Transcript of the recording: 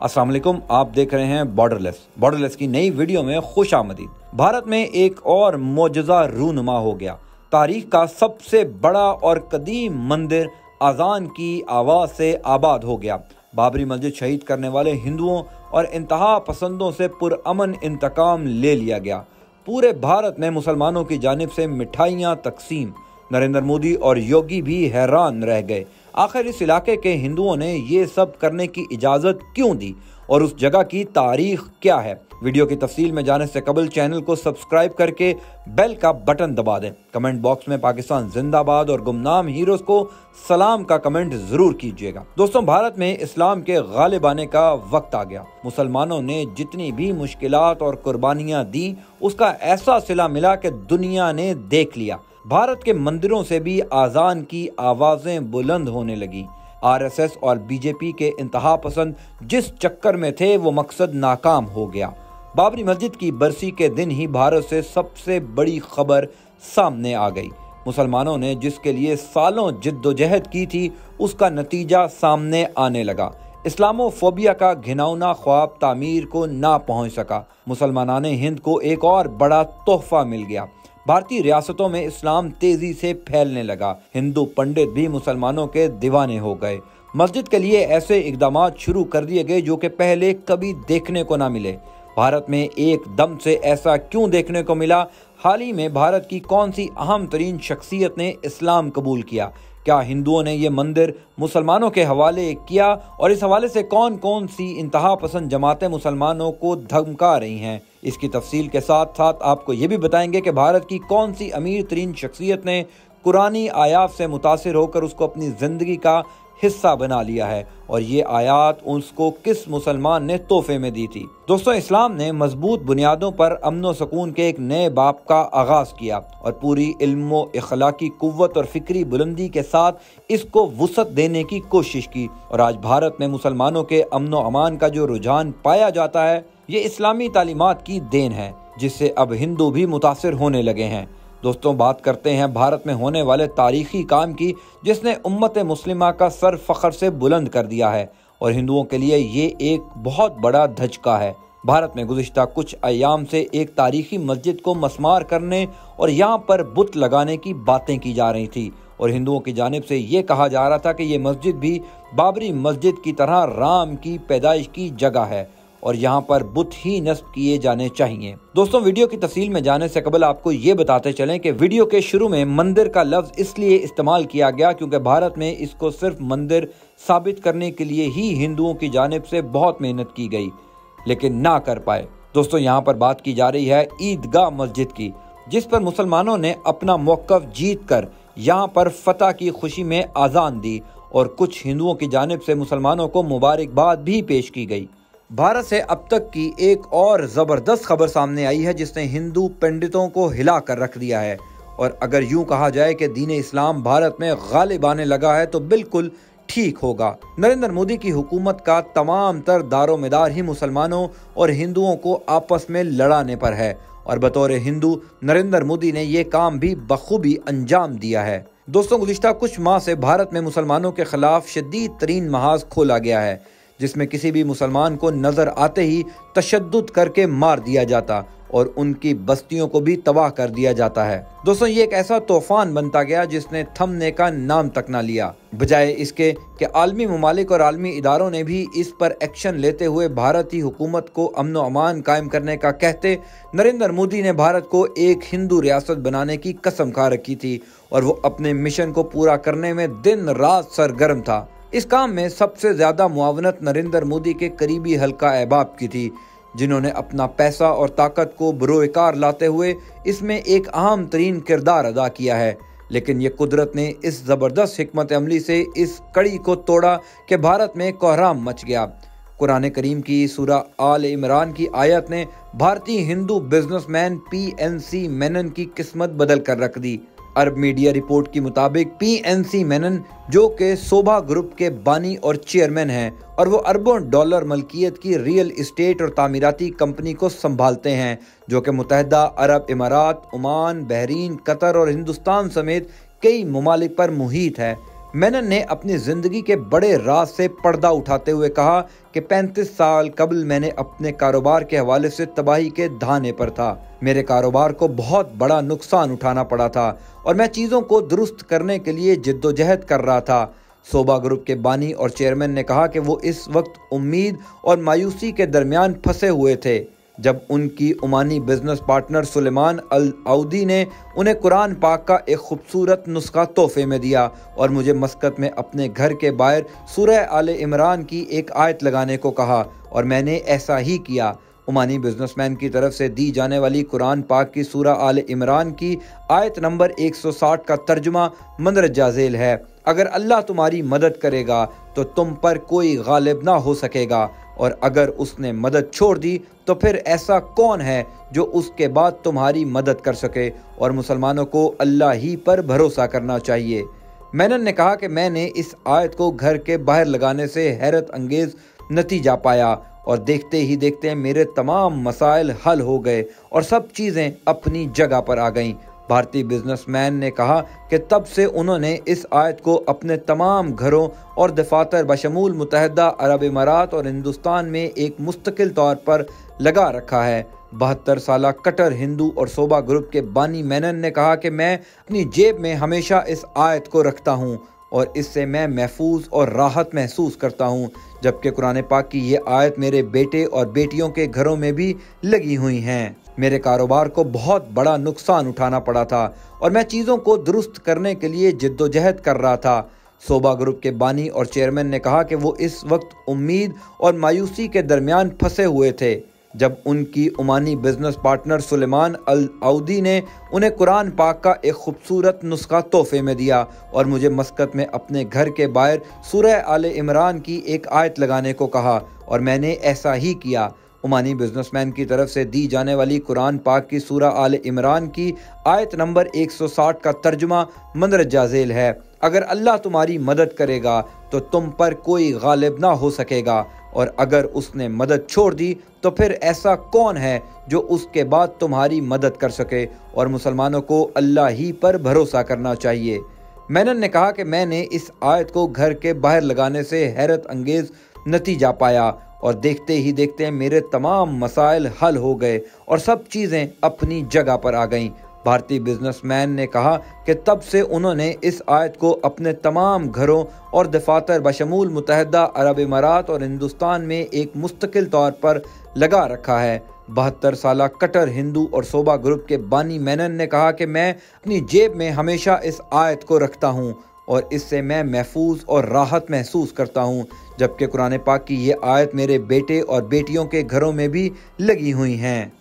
अस्सलाम वालेकुम, आप देख रहे हैं बॉर्डरलेस की नई वीडियो में खुश आमदीद। भारत में एक और मोजज़ा रूनुमा हो गया। तारीख का सबसे बड़ा और कदीम मंदिर अजान की आवाज़ से आबाद हो गया। बाबरी मस्जिद शहीद करने वाले हिंदुओं और इंतहा पसंदों से पुरअमन इंतकाम ले लिया गया। पूरे भारत में मुसलमानों की जानिब से मिठाइयाँ तकसीम। नरेंद्र मोदी और योगी भी हैरान रह गए, आखिर इस इलाके के हिंदुओं ने ये सब करने की इजाज़त क्यों दी और उस जगह की तारीख क्या है। वीडियो की तफसील में जाने से कबल चैनल को सब्सक्राइब करके बेल का बटन दबा दें। कमेंट बॉक्स में पाकिस्तान जिंदाबाद और गुमनाम हीरोज को सलाम का कमेंट जरूर कीजिएगा। दोस्तों, भारत में इस्लाम के गालिब आने का वक्त आ गया। मुसलमानों ने जितनी भी मुश्किलात और कुर्बानियां दी, उसका ऐसा सिला मिला कि दुनिया ने देख लिया। भारत के मंदिरों से भी आजान की आवाजें बुलंद होने लगी। आरएसएस और बीजेपी के इंतहा पसंद जिस चक्कर में थे, वो मकसद नाकाम हो गया। बाबरी मस्जिद की बरसी के दिन ही भारत से सबसे बड़ी खबर सामने आ गई। मुसलमानों ने जिसके लिए सालों जिद्दोजहद की थी, उसका नतीजा सामने आने लगा। इस्लामोफोबिया का घिनौना ख्वाब तामीर को ना पहुंच सका। मुसलमानान हिंद को एक और बड़ा तोहफा मिल गया। भारतीय रियासतों में इस्लाम तेजी से फैलने लगा। हिंदू पंडित भी मुसलमानों के दीवाने हो गए। मस्जिद के लिए ऐसे इकदाम शुरू कर दिए गए जो कि पहले कभी देखने को ना मिले। भारत में एकदम से ऐसा क्यों देखने को मिला? हाल ही में भारत की कौन सी अहम तरीन शख्सियत ने इस्लाम कबूल किया? क्या हिंदुओं ने ये मंदिर मुसलमानों के हवाले किया? और इस हवाले से कौन कौन सी इंतहा पसंद जमातें मुसलमानों को धमका रही हैं? इसकी तफसील के साथ साथ आपको ये भी बताएंगे कि भारत की कौन सी अमीर तरीन शख्सियत ने कुरानी आयात से मुतासिर होकर उसको अपनी ज़िंदगी का हिस्सा बना लिया है और ये आयात उसको किस मुसलमान ने तोहफे में दी थी। दोस्तों, इस्लाम ने मजबूत बुनियादों पर अमन व सुकून के एक नए बाब का आगाज किया और पूरी इल्म इखलाकी कुव्वत और फिक्री बुलंदी के साथ इसको वुसअत देने की कोशिश की। और आज भारत में मुसलमानों के अमन व अमान का जो रुझान पाया जाता है, ये इस्लामी तालीमात की देन है, जिससे अब हिंदू भी मुतासिर होने लगे हैं। दोस्तों, बात करते हैं भारत में होने वाले तारीखी काम की, जिसने उम्मत मुस्लिमा का सर फख्र से बुलंद कर दिया है और हिंदुओं के लिए ये एक बहुत बड़ा धचका है। भारत में गुज़िश्ता कुछ अय्याम से एक तारीखी मस्जिद को मस्मार करने और यहाँ पर बुत लगाने की बातें की जा रही थी और हिंदुओं की जानिब से ये कहा जा रहा था कि ये मस्जिद भी बाबरी मस्जिद की तरह राम की पैदाइश की जगह है और यहाँ पर बुत ही नस्ब किए जाने चाहिए। दोस्तों, वीडियो की तफसील में जाने से कबल आपको ये बताते चलें कि वीडियो के शुरू में मंदिर का लफ्ज इसलिए इस्तेमाल किया गया क्योंकि भारत में इसको सिर्फ मंदिर साबित करने के लिए ही हिंदुओं की जानिब से बहुत मेहनत की गई, लेकिन ना कर पाए। दोस्तों, यहाँ पर बात की जा रही है ईदगाह मस्जिद की, जिस पर मुसलमानों ने अपना मौक़िफ़ जीत कर यहाँ पर फतह की खुशी में आज़ान दी और कुछ हिंदुओं की जानिब से मुसलमानों को मुबारकबाद भी पेश की गई। भारत से अब तक की एक और ज़बरदस्त खबर सामने आई है जिसने हिंदू पंडितों को हिला कर रख दिया है। और अगर यूं कहा जाए कि दीन इस्लाम भारत में गालिब आने लगा है तो बिल्कुल ठीक होगा। नरेंद्र मोदी की हुकूमत का तमाम तर दारोमदार ही मुसलमानों और हिंदुओं को आपस में लड़ाने पर है और बतौर हिंदू नरेंद्र मोदी ने ये काम भी बखूबी अंजाम दिया है। दोस्तों, गुज़िश्ता कुछ माह से भारत में मुसलमानों के खिलाफ शदीद तरीन महाज खोला गया है, जिसमें किसी भी मुसलमान को नजर आते ही तशद्दुद करके मार दिया जाता और उनकी बस्तियों को भी तबाह कर दिया जाता है। दोस्तों, ये एक ऐसा तूफान बनता गया जिसने थमने का नाम तक ना लिया। बजाय इसके कि आलमी ममालिक और आलमी इदारों ने भी इस पर एक्शन लेते हुए भारतीय हुकूमत को अमन व अमान कायम करने का कहते, नरेंद्र मोदी ने भारत को एक हिंदू रियासत बनाने की कसम खा रखी थी और वो अपने मिशन को पूरा करने में दिन रात सरगर्म था। इस काम में सबसे ज्यादा मुआवनत नरेंद्र मोदी के करीबी हल्का अहबाब की थी, जिन्होंने अपना पैसा और ताकत को बरोएकार लाते हुए इसमें एक अहम तरीन किरदार अदा किया है। लेकिन ये कुदरत ने इस ज़बरदस्त हिकमत अमली से इस कड़ी को तोड़ा कि भारत में कोहराम मच गया। कुरान करीम की सूरह आल इमरान की आयत ने भारतीय हिंदू बिजनेसमैन PNC मेनन की किस्मत बदल कर रख दी। अरब मीडिया रिपोर्ट के मुताबिक PNC मेनन, जो कि शोभा ग्रुप के बानी और चेयरमैन हैं और वो अरबों डॉलर मलकियत की रियल इस्टेट और तामीराती कंपनी को संभालते हैं, जो कि मुत्तहिदा अरब इमारात, ओमान, बहरीन, कतर और हिंदुस्तान समेत कई ममालिक पर मुहित है। मेनन ने अपनी जिंदगी के बड़े राज से पर्दा उठाते हुए कहा कि 35 साल कबल मैंने अपने कारोबार के हवाले से तबाही के धाने पर था। मेरे कारोबार को बहुत बड़ा नुकसान उठाना पड़ा था और मैं चीज़ों को दुरुस्त करने के लिए जिद्दोजहद कर रहा था। सोबा ग्रुप के बानी और चेयरमैन ने कहा कि वो इस वक्त उम्मीद और मायूसी के दरमियान फंसे हुए थे जब उनकी ओमानी बिजनेस पार्टनर सुलेमान अल आउदी ने उन्हें कुरान पाक का एक खूबसूरत नुस्खा तोहफे में दिया और मुझे मस्कत में अपने घर के बाहर सूरह आले इमरान की एक आयत लगाने को कहा और मैंने ऐसा ही किया। ओमानी बिजनेसमैन की तरफ से दी जाने वाली कुरान पाक की सूरह आले इमरान की आयत नंबर 160 का तर्जुमा मंदरजा झेल है, अगर अल्लाह तुम्हारी मदद करेगा तो तुम पर कोई गालिब ना हो सकेगा, और अगर उसने मदद छोड़ दी तो फिर ऐसा कौन है जो उसके बाद तुम्हारी मदद कर सके, और मुसलमानों को अल्लाह ही पर भरोसा करना चाहिए। मेनन ने कहा कि मैंने इस आयत को घर के बाहर लगाने से हैरत अंगेज नतीजा पाया और देखते ही देखते मेरे तमाम मसाइल हल हो गए और सब चीज़ें अपनी जगह पर आ गईं। भारतीय बिजनेसमैन ने कहा कि तब से उन्होंने इस आयत को अपने तमाम घरों और दफातर बशमूल मुत्तहिदा अरब इमारात और हिंदुस्तान में एक मुस्तकिल तौर पर लगा रखा है। 72 साला कट्टर हिंदू और सोबा ग्रुप के बानी मेनन ने कहा कि मैं अपनी जेब में हमेशा इस आयत को रखता हूँ और इससे मैं महफूज और राहत महसूस करता हूँ, जबकि कुरान पाक की ये आयत मेरे बेटे और बेटियों के घरों में भी लगी हुई हैं। मेरे कारोबार को बहुत बड़ा नुकसान उठाना पड़ा था और मैं चीज़ों को दुरुस्त करने के लिए जिद्दोजहद कर रहा था। सोबा ग्रुप के बानी और चेयरमैन ने कहा कि वो इस वक्त उम्मीद और मायूसी के दरमियान फंसे हुए थे जब उनकी ओमानी बिजनेस पार्टनर सुलेमान अल आउदी ने उन्हें कुरान पाक का एक खूबसूरत नुस्खा तोहफे में दिया और मुझे मस्कत में अपने घर के बाहर सूरह आले इमरान की एक आयत लगाने को कहा और मैंने ऐसा ही किया। ओमानी बिजनेसमैन की तरफ से दी जाने वाली कुरान पाक की सूरह आले इमरान की आयत नंबर 160 का तर्जुमा मंदरजा झेल है, अगर अल्लाह तुम्हारी मदद करेगा तो तुम पर कोई गालिब ना हो सकेगा, और अगर उसने मदद छोड़ दी तो फिर ऐसा कौन है जो उसके बाद तुम्हारी मदद कर सके, और मुसलमानों को अल्लाह ही पर भरोसा करना चाहिए। मेनन ने कहा कि मैंने इस आयत को घर के बाहर लगाने से हैरत अंगेज नतीजा पाया और देखते ही देखते मेरे तमाम मसाइल हल हो गए और सब चीज़ें अपनी जगह पर आ गईं। भारतीय बिजनेसमैन ने कहा कि तब से उन्होंने इस आयत को अपने तमाम घरों और दफातर बशमूल मुत्तहिदा अरब इमारात और हिंदुस्तान में एक मुस्तकिल तौर पर लगा रखा है। 72 साला कट्टर हिंदू और सोबा ग्रुप के बानी मेनन ने कहा कि मैं अपनी जेब में हमेशा इस आयत को रखता हूँ और इससे मैं महफूज और राहत महसूस करता हूँ, जबकि कुरान पाक की ये आयत मेरे बेटे और बेटियों के घरों में भी लगी हुई हैं।